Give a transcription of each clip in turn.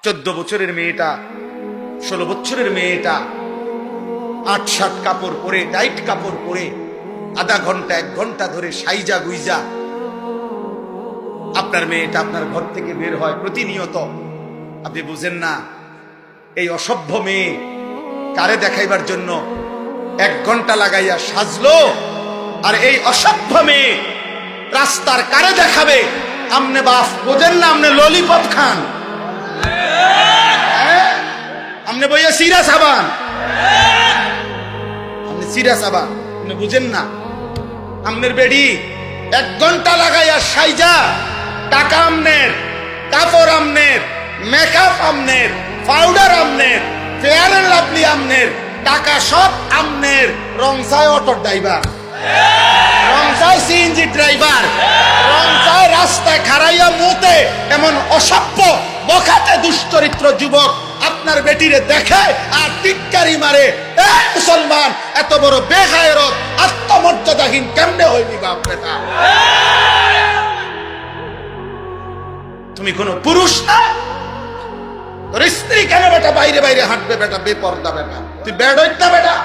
14 বছরের মেয়েটা, 16 বছরের মেয়েটা 8-7 কাপড় পরে, টাইট কাপড় পরে আধা ঘন্টা 1 ঘন্টা ধরে সাইজা গুইজা আপনার মেয়েটা আপনার ঘর থেকে বের হয় প্রতিনিয়ত। আপনি বুঝেন না এই অসভ্য মেয়ে কারে দেখাইবার জন্য 1 ঘন্টা লাগাইয়া সাজলো, আর এই অসভ্য মেয়ে রাস্তার কারে দেখাবে? আমনে বাপ বোঝেন না? আমনে ললিপপ খান, আমনে বইয়া সিরা সাবান, আমনে সিরা সাবান, আপনি বুঝেন না? আমনের বেডি 1 ঘন্টা লাগাইয়া সাইজা, টাকা আমনের, কাপড় আমনের, মেকআপ আমনের, পাউডার আমনের, ফেয়ার এন্ড লাভলি আমনের, টাকা সব আমনের, রংসায় অটো ড্রাইভার, রংসায় সিএনজি ড্রাইভার, রংসায় রাস্তায় খাড়াইয়া মুতে এমন অসভ্য বখাটে দুশ্চরিত্র যুবক আপনার বেটিরে দেখে আর টিটকারি মারে। এই মুসলমান এত বড় বেগায়রত আত্মমর্যাদাহীন কেমনে হইবি বাপ বেটা? তুমি কোন পুরুষ না? তোর স্ত্রী কেন বেটা বাইরে বাইরে হাঁটবে বেটা? বেপর্দা বেটা, তুই বেড হইত না বেটা?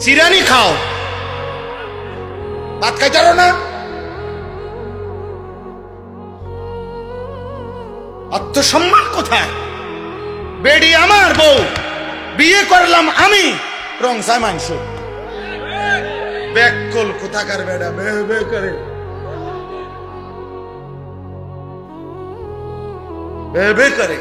চিরানি খাও, ভাত খাইতারো না? আত্মসম্মান কোথায়? বেডি আমার বউ, বিয়ে করলাম আমি, রংসায় মাংস ব্যাককল কোথাকার বেটা বে বে করে, বে বে করে।